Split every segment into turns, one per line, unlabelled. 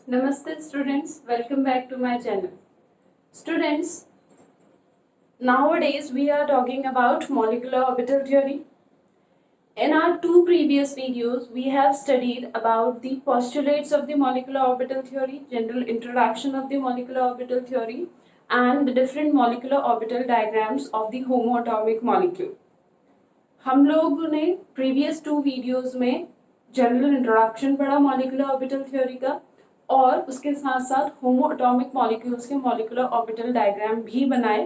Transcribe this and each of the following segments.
Namaste students, welcome back to my channel. Students, nowadays we are talking about molecular orbital theory. In our two previous videos, we have studied about the postulates of the molecular orbital theory, general introduction of the molecular orbital theory, and the different molecular orbital diagrams of the homoatomic molecule. हम लोगों ने previous two videos में general introduction पढ़ा molecular orbital theory का और उसके साथ साथ होमो एटॉमिक मॉलिक्यूल्स के मॉलिक्यूलर ऑर्बिटल डायग्राम भी बनाए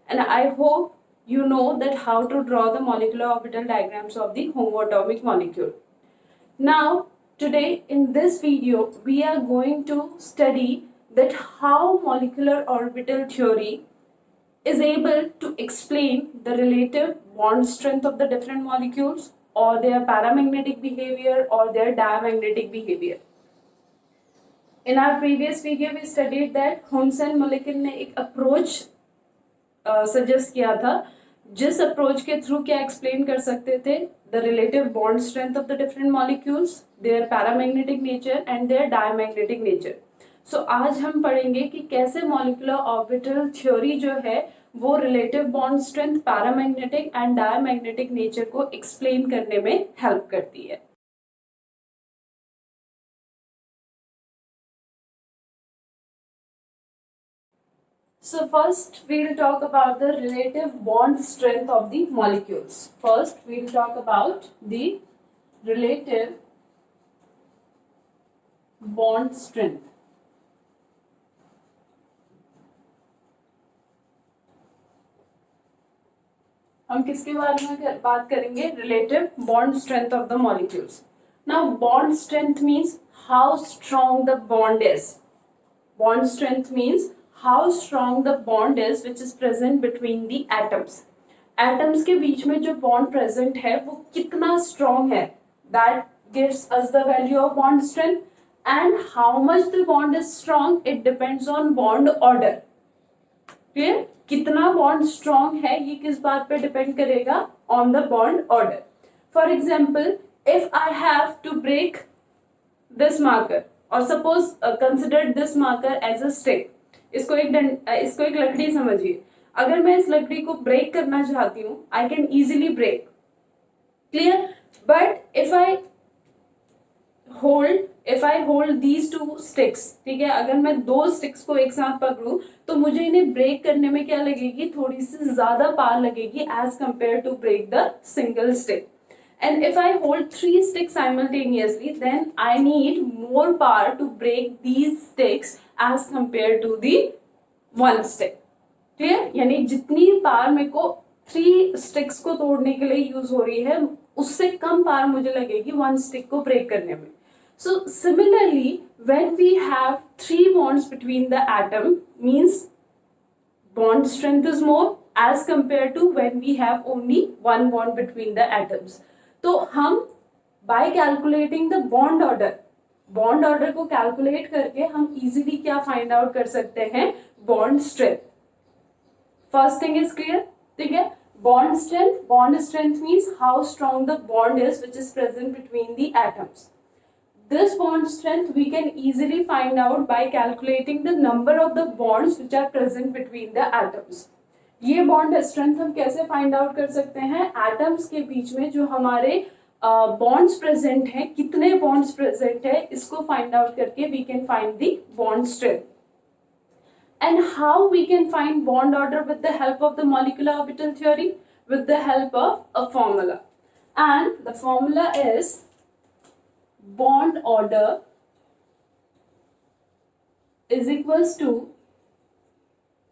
and I hope you know that how to draw the molecular orbital diagrams of the homoatomic molecule. Now, today in this video, we are going to study that how molecular orbital theory is able to explain the relative bond strength of the different molecules or their paramagnetic behavior or their diamagnetic behavior. In our previous video, we studied that Holmes and Mulliken ने एक approach suggest किया था जिस approach के through क्या explain कर सकते थे the relative bond strength of the different molecules, their paramagnetic nature and their diamagnetic nature. So आज हम पढ़ेंगे कि कैसे molecular orbital theory जो है वो relative bond strength, paramagnetic and diamagnetic nature को explain करने में help करती है. So first we'll talk about the relative bond strength of the molecules. First we'll talk about the relative bond strength. हम किसके बारे में बात करेंगे? Relative bond strength of the molecules. Now bond strength means how strong the bond is. Bond strength means how strong the bond is which is present between the atoms. Atoms के बीच में जो bond present है वो कितना strong है? That gives us the value of bond strength. And how much the bond is strong, it depends on bond order. Clear? कितना bond strong है ये किस बात पे depend करेगा? On the bond order. For example, if I have to break this marker or suppose consider this marker as a stick. इसको एक लकड़ी समझिए. अगर मैं इस लकड़ी को ब्रेक करना चाहती हूँ I can easily break. Clear? But if I hold these two sticks, ठीक है, अगर मैं दो स्टिक्स को एक साथ पकड़ूं तो मुझे इन्हें ब्रेक करने में क्या लगेगी? थोड़ी सी ज्यादा पावर लगेगी as compared to break the single stick. And if I hold 3 sticks simultaneously, then I need more power to break these sticks as compared to the one stick. Clear? यानी जितनी power मेरे को 3 sticks को तोड़ने के लिए use हो रही है उससे कम पावर मुझे लगेगी 1 stick को ब्रेक करने में. So similarly, when we have 3 bonds between the atom, means bond strength is more as compared to when we have only one bond between the atoms. तो हम bye calculating the bond order को calculate करके हम easily क्या find out कर सकते हैं? Bond strength. First thing is clear, ठीक है? Bond strength means how strong the bond is which is present between the atoms. This bond strength we can easily find out by calculating the number of the bonds which are present between the atoms. ये bond strength हम कैसे find out कर सकते हैं? Atoms के बीच में जो हमारे बॉन्ड्स प्रेजेंट हैं, कितने बॉन्ड्स प्रेजेंट है, इसको फाइंड आउट करके we can find the bond strength. And how we can find bond order with the help of the molecular orbital theory? With the help of a formula. And the formula is bond order is equals to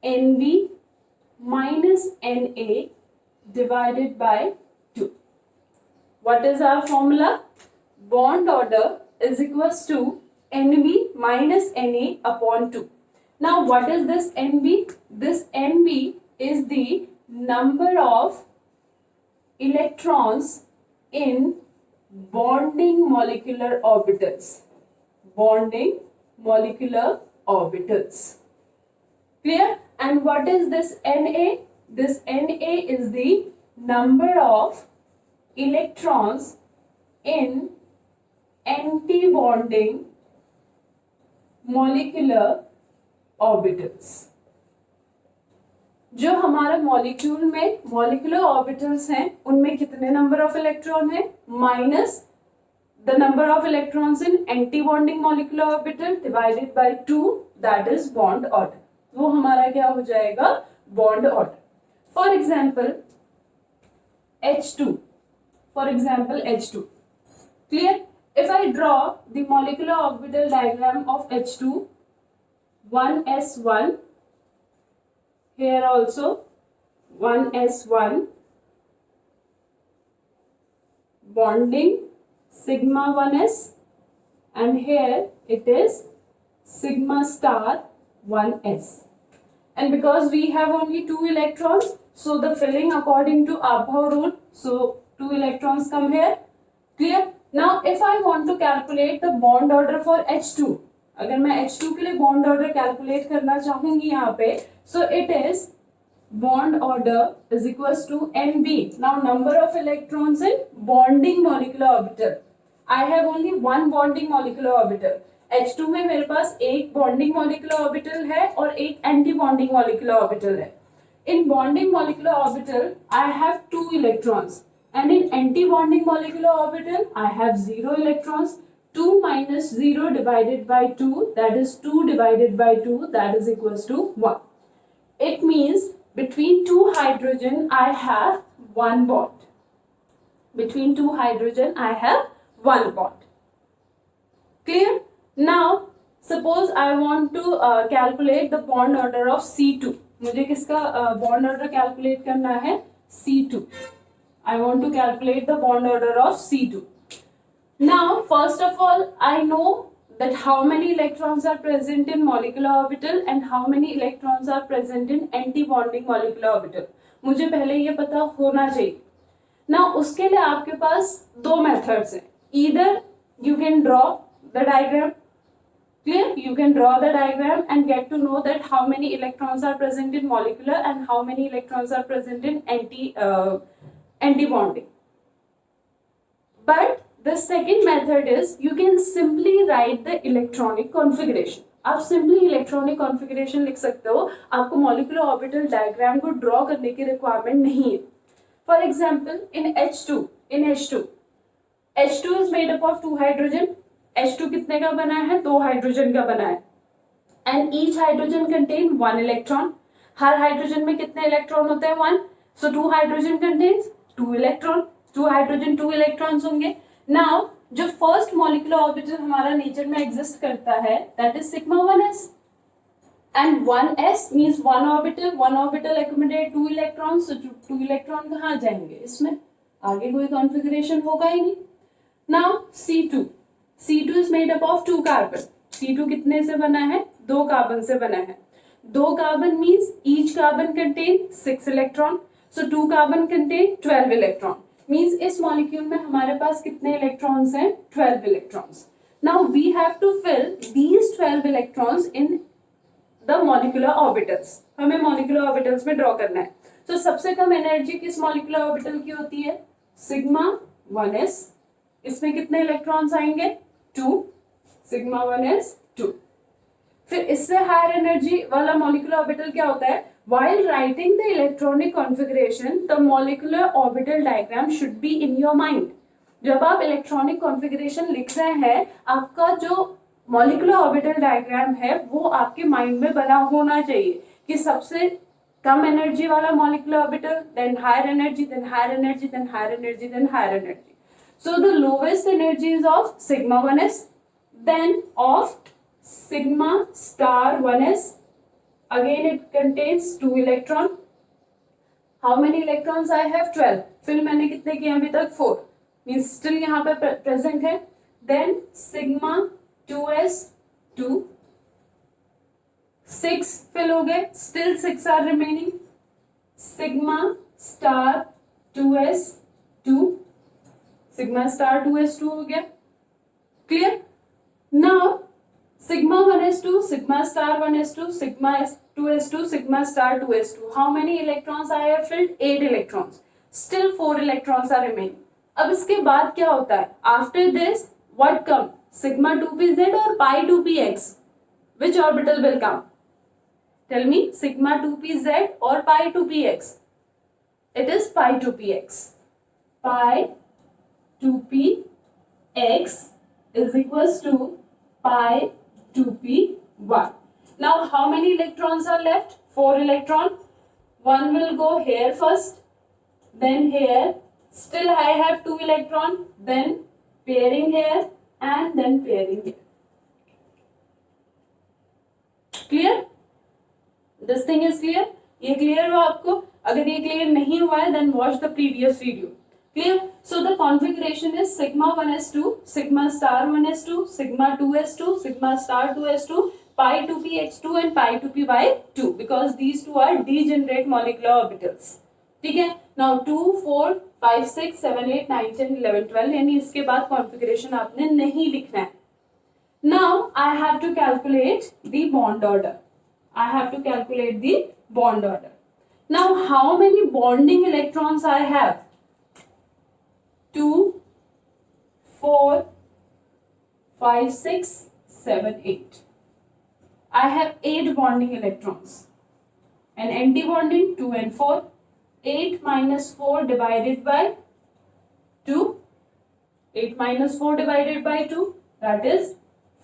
NB minus NA divided by 2. What is our formula? Bond order is equals to NB minus NA upon 2. Now what is this NB? This NB is the number of electrons in bonding molecular orbitals. Bonding molecular orbitals. Clear? And what is this Na? This Na is the number of electrons in anti-bonding molecular orbitals. जो हमारा molecule में molecular orbitals हैं उनमें कितने number of electron है, minus the number of electrons in anti bonding molecular orbital divided by 2, that is bond order. वो हमारा क्या हो जाएगा, bond order. For example H2, for example H2, clear? If I draw the molecular orbital diagram of H2, 1s1, here also 1s1, bonding sigma 1s, and here it is sigma star 1s, and because we have only 2 electrons, so the filling according to Abhav rule, so 2 electrons come here, clear? Now if I want to calculate the bond order for H2, अगर मैं H2 के लिए bond order calculate करना चाहूंगी यहाँ पे, so it is bond order is equals to NB. Now number of electrons in bonding molecular orbital, I have only one bonding molecular orbital. H2 में मेरे पास एक bonding molecular orbital है और एक anti bonding molecular orbital है. In bonding molecular orbital, I have 2 electrons, and in anti-bonding molecular orbital, I have 0 electrons. 2 minus 0 divided by 2, that is 2 divided by 2, that is equals to 1. It means between 2 hydrogen, I have 1 bond. Between 2 hydrogen, I have 1 bond. Clear? Now, suppose I want to calculate the bond order of C2. मुझे किसका bond order calculate करना है, C2. I want to calculate the bond order of C2. Now, first of all, I know that how many electrons are present in molecular orbital and how many electrons are present in anti-bonding molecular orbital. मुझे पहले ये पता होना चाहिए. Now, उसके लिए आपके पास 2 methods हैं. Either you can draw the diagram. Clear? You can draw the diagram and get to know that how many electrons are present in molecular and how many electrons are present in anti-bonding. But the second method is you can simply write the electronic configuration. आप simply electronic configuration लिख सकते हो, आपको molecular orbital diagram को draw करने की requirement नहीं है. For example, in H2, H2 is made up of 2 hydrogen. H2 कितने का बना है, 2 हाइड्रोजन का बना है, and each hydrogen contain 1 electron. Her hydrogen में कितने इलेक्ट्रॉन होते हैं, 1. So 2 hydrogen contains 2 electron. 2 hydrogen 2 electrons होंगे. Now जो फर्स्ट मॉलिक्यूलर ऑर्बिटल हमारा नेचर में एग्जिस्ट करता है, that is sigma 1s, and 1s means one orbital accumulate 2 electrons. So 2 electron कहाँ जाएंगे, इसमें आगे कोई कॉन्फ़िगरेशन होगा ही नहीं. Now C2 is made up of 2 carbon. C2 कितने से बना है, 2 कार्बन से बना है. 2 carbon means each carbon contain 6 electron. So 2 carbon contain 12 electron. Means इस मॉलिक्यूल में हमारे पास कितने इलेक्ट्रॉन्स हैं, 12 electrons. Now we have to fill these 12 electrons in the molecular orbitals. हमें molecular orbitals में ड्रॉ करना है. So सबसे कम एनर्जी किस molecular orbital की होती है, sigma 1s. इसमें कितने इलेक्ट्रॉन्स आएंगे, 2. sigma 1s 2. फिर इससे हायर एनर्जी वाला मॉलिक्यूलर ऑर्बिटल क्या होता है, while writing the electronic configuration the molecular orbital diagram should be in your mind. जब आप इलेक्ट्रॉनिक कॉन्फ़िगरेशन लिख रहे हैं, आपका जो मॉलिक्यूलर ऑर्बिटल डायग्राम है वो आपके माइंड में बना होना चाहिए कि सबसे कम एनर्जी वाला molecular orbital, then higher energy, then higher energy, then higher energy, then higher energy. So the lowest energy is of sigma 1s, then of sigma star 1s. Again it contains 2 electron. How many electrons I have, 12. फिर मैंने कितने किए अभी तक, 4. Means still यहाँ पे present है. Then sigma 2s 2. 6 fill हो गए, still 6 are remaining. Sigma star 2s 2. sigma star 2s2 हो गया. Clear? Now sigma 1s2, sigma star 1s2, sigma 2s2, sigma star 2s2. How many electrons I have filled? 8 electrons. Still 4 electrons are remaining. अब इसके बाद क्या होता है, after this what come, sigma 2pz और pi 2px. which orbital will come? Tell me, sigma 2pz or pi 2px? It is pi 2px. Pi 2px is equals to pi 2p1. Now how many electrons are left? 4 electrons. One will go here first, then here. Still I have 2 electrons, then pairing here and then pairing here. Clear? This thing is clear? ये clear हुआ आपको? अगर ये clear नहीं हुआ है, then watch the previous video. Clear? So the configuration is sigma 1s2, sigma star 1s2, sigma 2s2, sigma star 2s2, pi 2px2 and pi 2py2, because these two are degenerate molecular orbitals. ठीक है? Now 2, 4, 5, 6, 7, 8, 9, 10, 11, 12, यानी इसके बाद configuration आपने नहीं लिखना है. Now I have to calculate the bond order. I have to calculate the bond order. Now how many bonding electrons I have? 2, 4, 5, 6, 7, 8. I have 8 bonding electrons. And anti-bonding 2 and 4. 8 minus 4 divided by 2. 8 minus 4 divided by 2. That is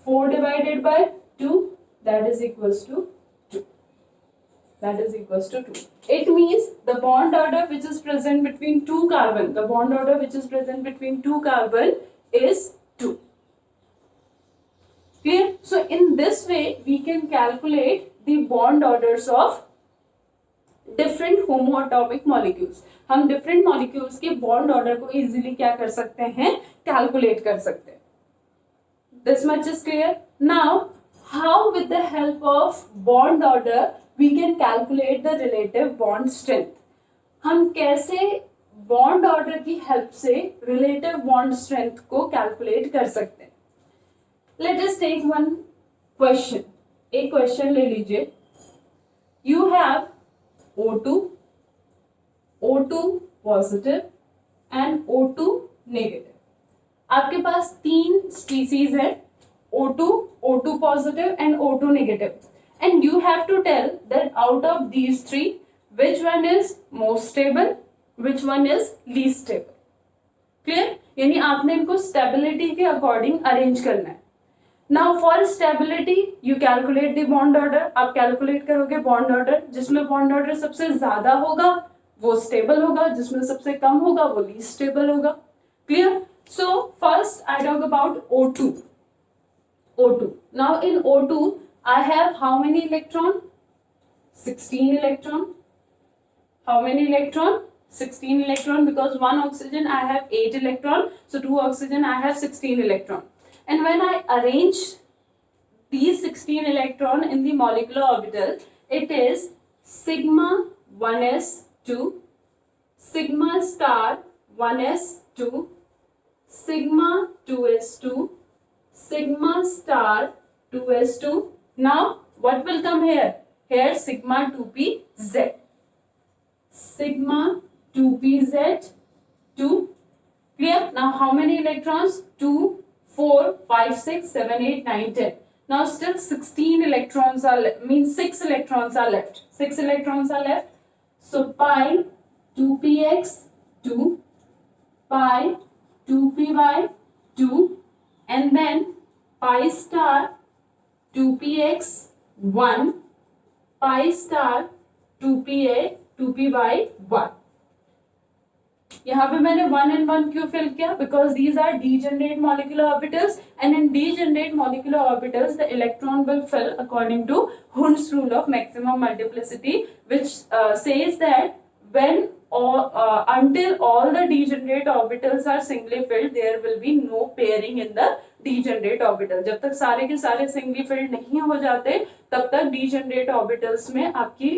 4 divided by 2. That is equals to 2. That is equals to 2. It means the bond order which is present between two carbon, the bond order which is present between two carbon is 2. Clear? So in this way we can calculate the bond orders of different homoatomic molecules. हम different molecules के bond order को easily क्या कर सकते हैं? Calculate कर सकते हैं. This much is clear. Now, how with the help of bond order we can calculate the relative bond strength? हम कैसे bond order की help से relative bond strength को calculate कर सकते हैं? Let us take one question. एक question ले लीजिए. You have O2, O2 positive and O2 negative. आपके पास 3 species है, O2, O2 positive and O2 negative. And you have to tell that out of these 3, which one is most stable, which one is least stable. Clear? यानी आपने इनको stability के according arrange करना है. Now for stability you calculate the bond order. आप calculate करोगे bond order, जिसमें bond order सबसे ज्यादा होगा वो stable होगा, जिसमें सबसे कम होगा वो least stable होगा. Clear? So first I talk about O2. O2. Now in O2 I have how many electron? 16 electron. How many electron? 16 electron, because one oxygen I have 8 electron. So 2 oxygen I have 16 electron. And when I arrange these 16 electron in the molecular orbital, it is sigma 1s2, sigma star 1s2, sigma 2s2, sigma star 2s2. Now what will come here? Here sigma 2pz. Sigma 2pz 2. Clear? Now how many electrons? 2, 4, 5, 6, 7, 8, 9, 10. Now still 16 electrons are left, means 6 electrons are left. 6 electrons are left. So pi 2px 2, pi 2py 2, and then pi star 2px 1, pi star 2pa 2py 1. यहाँ पे मैंने 1 and 1 क्यों fill किया? Because these are degenerate molecular orbitals, and in degenerate molecular orbitals the electron will fill according to Hund's rule of maximum multiplicity, which says that when until all the degenerate orbitals are singly filled, there will be no pairing in the degenerate orbital. जब तक सारे के सारे singly filled नहीं हो जाते तब तक degenerate orbitals में आपकी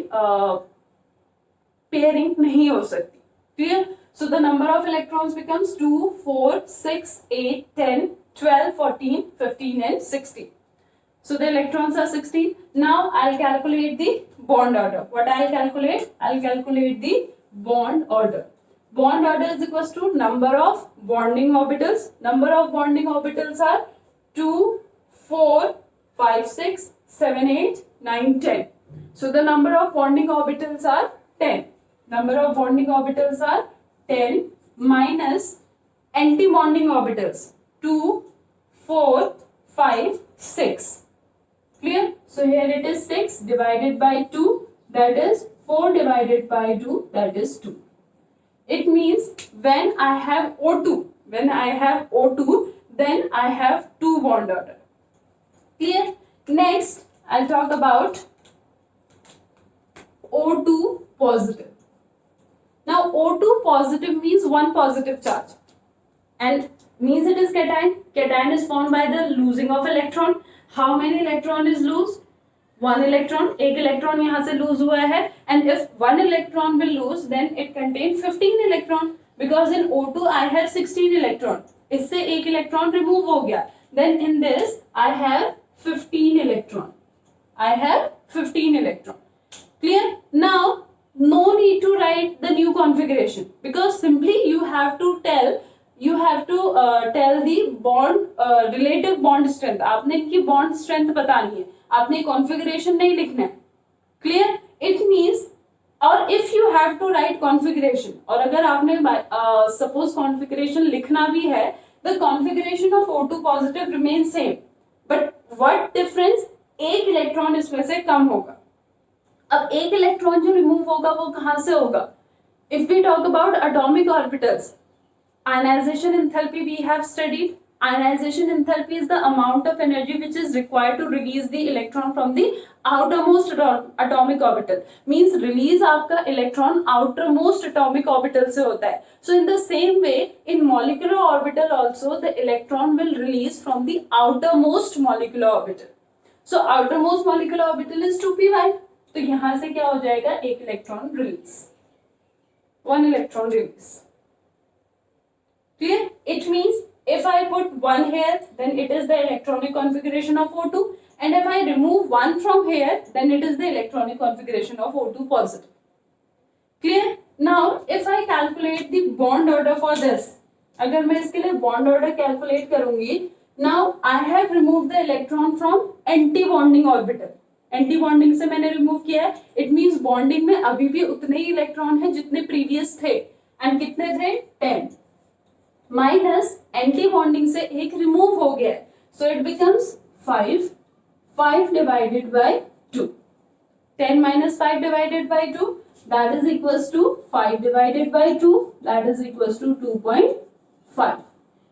pairing नहीं हो सकती. Clear? So the number of electrons becomes 2, 4, 6, 8, 10, 12, 14, 15 and 16. So the electrons are 16. Now I'll calculate the bond order. What I'll calculate? I'll calculate the bond order. Bond order is equals to number of bonding orbitals. Number of bonding orbitals are 2, 4, 5, 6, 7, 8, 9, 10. So the number of bonding orbitals are 10. Number of bonding orbitals are 10 minus anti-bonding orbitals 2, 4, 5, 6. Clear? So here it is 6 divided by 2, that is 4 divided by 2, that is 2. It means when I have O2, then I have 2 bond order. Clear? Next, I'll talk about O2 positive. Now O2 positive means one positive charge and means it is cation. Cation is formed by the losing of electron. How many electron is lose? 1 electron. एक electron यहाँ से lose हुआ है and if 1 electron will lose then it contains 15 electron because in O2 I have 16 electron. इससे एक electron remove हो गया. Then in this I have 15 electron. I have 15 electron. Clear? Now no need to write the new configuration because simply you have to tell the bond relative bond strength. आपने इनकी bond strength बतानी है, आपने configuration नहीं लिखना है. Clear? It means और if you have to write configuration और अगर आपने suppose configuration लिखना भी है, the configuration of O2 positive remains same. But what difference? एक इलेक्ट्रॉन इसमें से कम होगा. अब एक इलेक्ट्रॉन जो रिमूव होगा वो कहां से होगा? If we talk about atomic orbitals, ionization enthalpy we have studied. Ionization enthalpy is the amount of energy which is required to release the electron from the outermost atomic orbital. Means release आपका electron outermost atomic orbital से होता है. So in the same way, in molecular orbital also the electron will release from the outermost molecular orbital. So outermost molecular orbital is 2p. तो यहां से क्या हो जाएगा? एक electron release, 1 electron release. Clear? It means if I put 1 here, then it is the electronic configuration of O2, and if I remove 1 from here, then it is the electronic configuration of O2 positive. Clear? Now if I calculate the bond order for this, अगर मैं इसके लिए bond order calculate करूंगी, now I have removed the electron from anti-bonding orbital. Anti bonding से मैंने remove किया है. It means bonding में अभी भी उतने ही इलेक्ट्रॉन हैं जितने प्रीवियस थे. एंड कितने थे? 10 माइनस एंटी बॉन्डिंग से एक रिमूव हो गया है. So it becomes 5 divided by 2. 10 minus 5 divided by 2, that is equals to 5 divided by 2, that is equals to 2.5.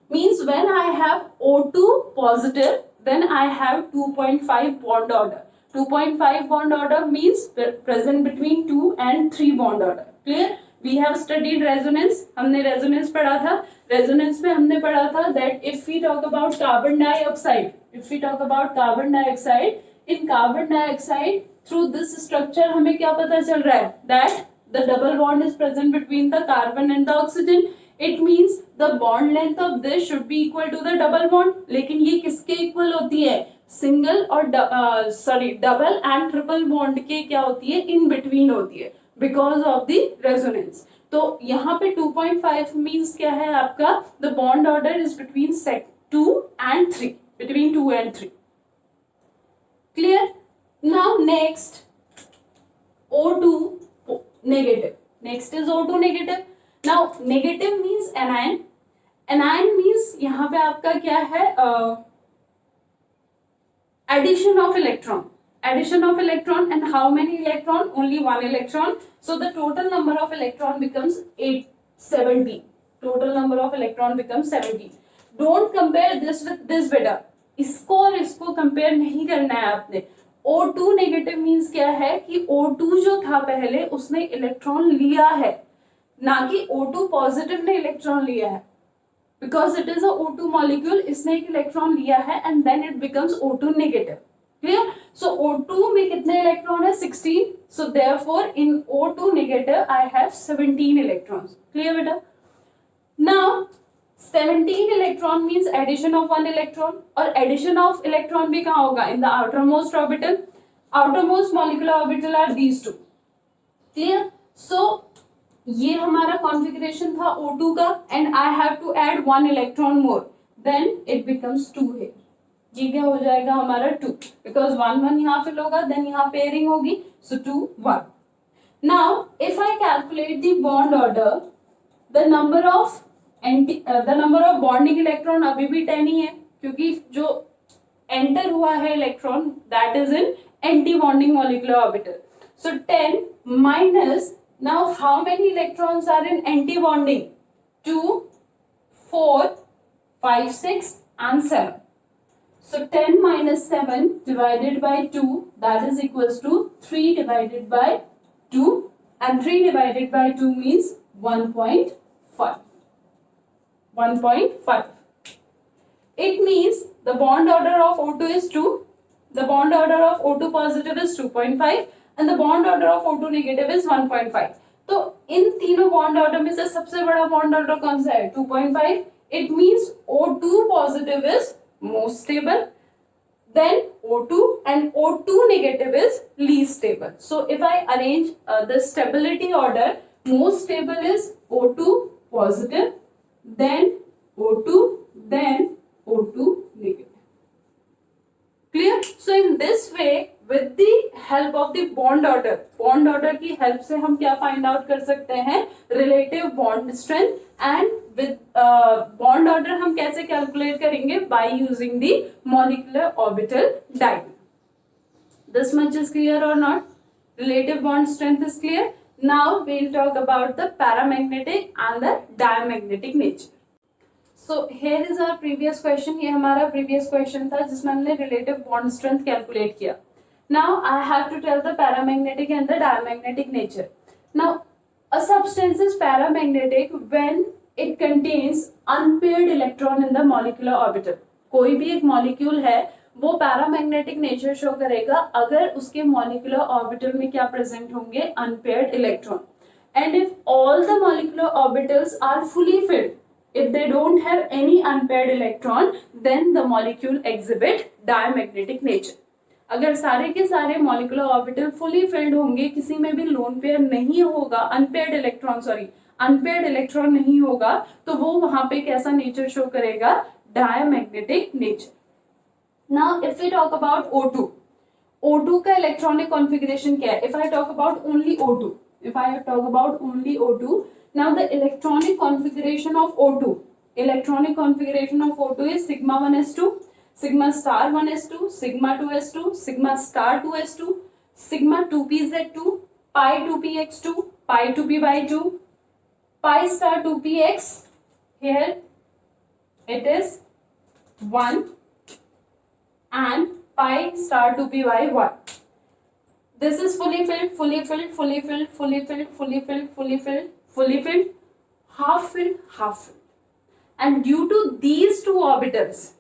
Means when I have O2 positive, then I have 2.5 bond order. 2.5 bond order means present between 2 and 3 bond order. Clear? We have studied resonance. हमने resonance पढ़ा था. Resonance में हमने पढ़ा था that if we talk about carbon dioxide, in carbon dioxide through this structure हमें क्या पता चल रहा है? That the double bond is present between the carbon and the oxygen. It means the bond length of this should be equal to the double bond. लेकिन ये किसके equal होती है? सिंगल और डबल एंड ट्रिपल बॉन्ड के क्या होती है? इन बिटवीन होती है बिकॉज ऑफ द रेजोनेंस. तो यहाँ पे 2.5 मीन्स क्या है आपका? The bond order is between 2 and 3, between 2 and 3. Clear? Now next O2 negative. Next is O2 negative. Now negative means anion. Anion means यहाँ पे आपका क्या है? Addition of electron. And how many electron? Only 1 electron. So the total number of electron becomes 17. Total number of electron becomes 17. Don't compare this with this beta. इसको और इसको compare नहीं करना है आपने. O2 नेगेटिव मीन्स क्या है कि O2 जो था पहले उसने इलेक्ट्रॉन लिया है, ना कि O2 पॉजिटिव ने इलेक्ट्रॉन लिया है. Because it is a O2 molecule, इसने एक इलेक्ट्रॉन लिया है and then it becomes O2 negative. Clear? So O2 में कितने इलेक्ट्रॉन है? 16. So therefore in O2 negative I have 17 electrons. Clear बेटा? Now 17 electron means addition of 1 electron, और addition of electron भी कहाँ होगा? In the outermost orbital. Outermost molecular orbital are these two. Clear? So ये हमारा configuration था O2 का, and I have to add 1 electron more, then it becomes 2 here. ये क्या हो जाएगा हमारा 2, बिकॉज 1 1 यहाँ फिल होगा, देन यहाँ पेयरिंग होगी, सो 2 1. Now if I calculate the bond order, the number of bonding electron अभी भी 10 ही है, क्योंकि जो एंटर हुआ है electron that is in anti bonding molecular orbital. So 10 minus, now how many electrons are in anti bonding? 2, 4, 5, 6 and 7. So 10 minus 7 divided by 2, that is equals to 3 divided by 2, and 3 divided by 2 means 1.5. 1.5. It means the bond order of O2 is 2, the bond order of O2 positive is 2.5 and the bond order of O2 negative is 1.5. तो इन तीनों bond order में से सबसे बड़ा bond order कौन सा है? 2.5. It means O2 positive is most stable, then O2 and O2 negative is least stable. So if I arrange the stability order, most stable is O2 positive, then O2, then O2 negative. Clear? So in this way, with the help of the bond order की help से हम क्या find out कर सकते हैं? Relative bond strength. And with bond order हम कैसे calculate करेंगे? By using the molecular orbital diagram. This much is clear or not? Relative bond strength is clear. Now we'll talk about the paramagnetic and the diamagnetic nature. So here is our previous question. ये हमारा previous question था जिसमें हमने relative bond strength calculate किया. Now I have to tell the paramagnetic and the diamagnetic nature. Now a substance is paramagnetic when it contains unpaired electron in the molecular orbital. कोई भी एक molecule है वो paramagnetic nature show करेगा अगर उसके molecular orbital में क्या प्रेजेंट होंगे? Unpaired electron. And if all the molecular orbitals are fully filled, if they don't have any unpaired electron, then the molecule exhibit diamagnetic nature. अगर सारे के सारे मॉलिक्यूलर ऑर्बिटल फुली फिल्ड होंगे, किसी में भी लोन पेयर नहीं होगा, अनपेयर्ड इलेक्ट्रॉन नहीं होगा, तो वो वहां पे कैसा नेचर शो करेगा? Diamagnetic nature. Now if we talk about O2, O2 का इलेक्ट्रॉनिक कॉन्फ़िगरेशन क्या है? If I talk about only O2, now the electronic configuration of O2, is sigma 1s2, sigma star 1s2, sigma 2s2, sigma star 2s2, sigma 2pz2, pi 2px2, pi 2p/2, pi star 2px. Here it is 1 and pi star 2p/1. This is fully filled, half filled. And due to these two orbitals,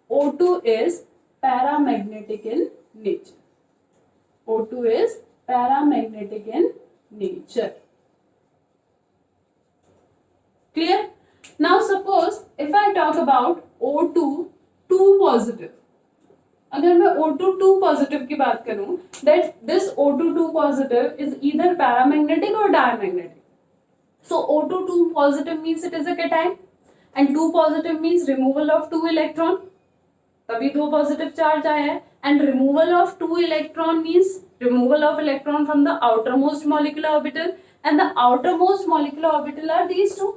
O2 is paramagnetic in nature. O2 is paramagnetic in nature. Clear? Now suppose if I talk about O2 2 positive, अगर मैं O2 2 positive की बात करूं, that this O2 2 positive is either paramagnetic or diamagnetic. So O2 2 positive means it is a cation, and 2 positive means removal of 2 electron. तभी 2 positive charge आया है. And removal of 2 electron means removal of electron from the outermost molecular orbital, and the outermost molecular orbital are these two.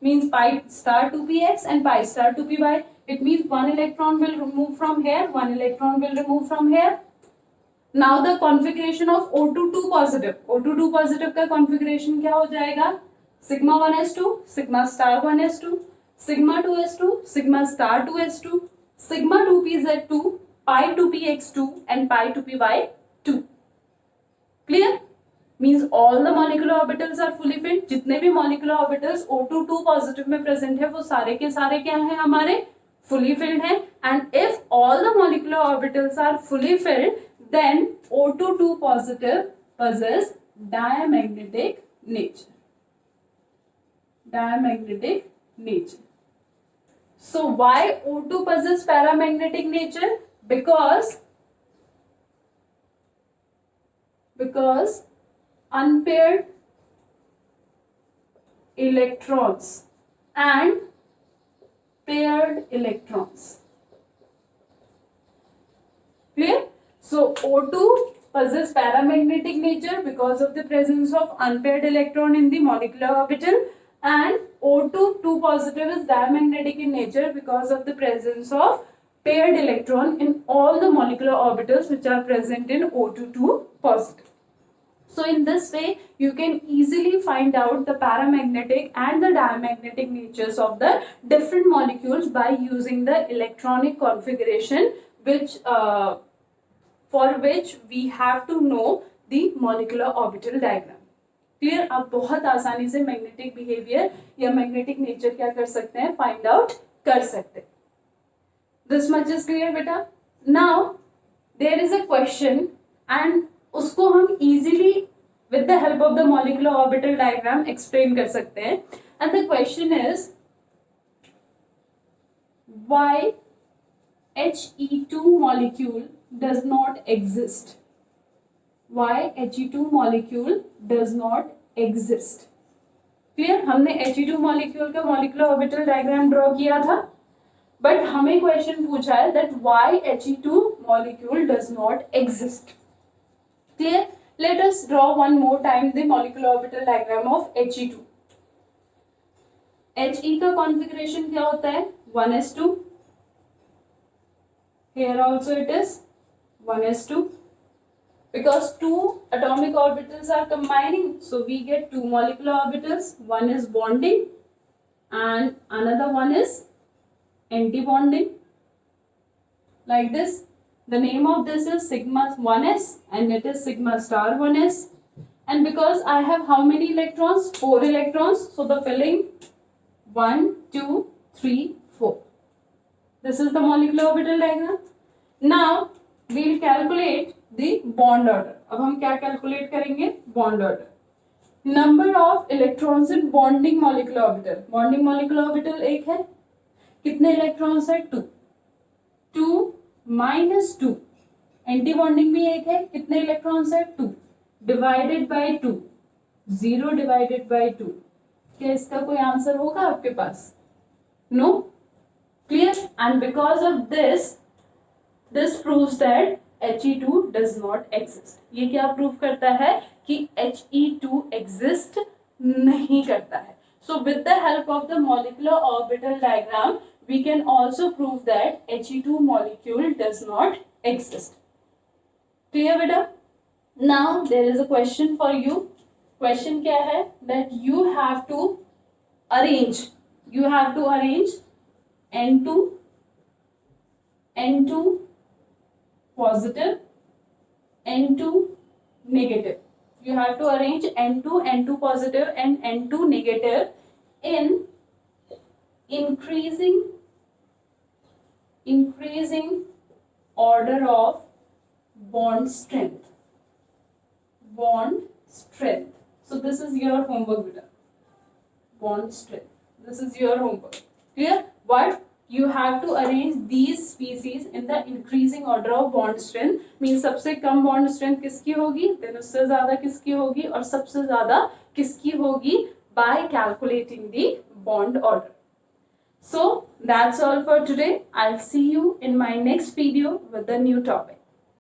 Means pi star 2px and pi star 2py. It means one electron will remove from here, one electron will remove from here. Now the configuration of O2 2 positive का configuration क्या हो जाएगा? Sigma 1s2, sigma star 1s2, sigma 2s2, sigma star 2s2, sigma 2pz2, pi 2px2 and pi 2py2. Clear? Means all the molecular orbitals are fully filled. जितने भी molecular orbitals O2 2 positive में present है वो सारे के सारे क्या हैं हमारे? Fully filled है. And if all the molecular orbitals are fully filled, then O2 2 positive possess diamagnetic nature. So why O2 possess paramagnetic nature? Because unpaired electrons and paired electrons. Clear? So O2 possesses paramagnetic nature because of the presence of unpaired electron in the molecular orbital, and O2 2 positive is diamagnetic in nature because of the presence of paired electron in all the molecular orbitals which are present in O2 2 positive. So in this way, you can easily find out the paramagnetic and the diamagnetic natures of the different molecules by using the electronic configuration, which for which we have to know the molecular orbital diagram. Clear? आप बहुत आसानी से magnetic behaviour या magnetic nature क्या कर सकते हैं, find out कर सकते हैं. दिस मच इज क्लियर बेटा. Now there is a question and उसको हम easily with the help of the molecular orbital diagram explain कर सकते हैं. And the question is why He2 molecule does not exist. Why He2 molecule does not exist? Clear? हमने He2 molecule का molecular orbital diagram draw किया था, but हमें question पूछा है that why He2 molecule does not exist. Clear? Let us draw one more time the molecular orbital diagram of He2. He का configuration क्या होता है? 1s2. Here also it is 1s2. Because two atomic orbitals are combining, so we get two molecular orbitals. One is bonding and another one is anti-bonding. Like this. The name of this is sigma 1s and it is sigma star 1s. And because I have how many electrons? 4 electrons. So the filling 1, 2, 3, 4. This is the molecular orbital diagram. Now we will calculate the bond order. अब हम क्या calculate करेंगे? Bond order. Number of electrons in bonding molecular orbital. Bonding molecular orbital एक है. कितने electrons है? 2. 2 minus 2. Anti-bonding भी एक है. कितने electrons है? 2. Divided by 2. 0 divided by 2. क्या इसका कोई आंसर होगा आपके पास? No? Clear? And because of this proves that He2 does not exist. ये क्या प्रूव करता है कि He2 exist नहीं करता है. So with the help of the molecular orbital diagram, we can also prove that He2 molecule does not exist. Clear बेटा? Now there is a question for you. Question क्या है? That you have to arrange N2 positive, N2 negative. You have to arrange N2 positive and N2 negative in increasing order of bond strength. So this is your homework beta. Bond strength. This is your homework. Clear? But you have to arrange these species in the increasing order of bond strength. Means सबसे कम bond strength किसकी होगी, then उससे ज़्यादा किसकी होगी और सबसे ज़्यादा किसकी होगी, by calculating the bond order. So that's all for today. I'll see you in my next video with the new topic.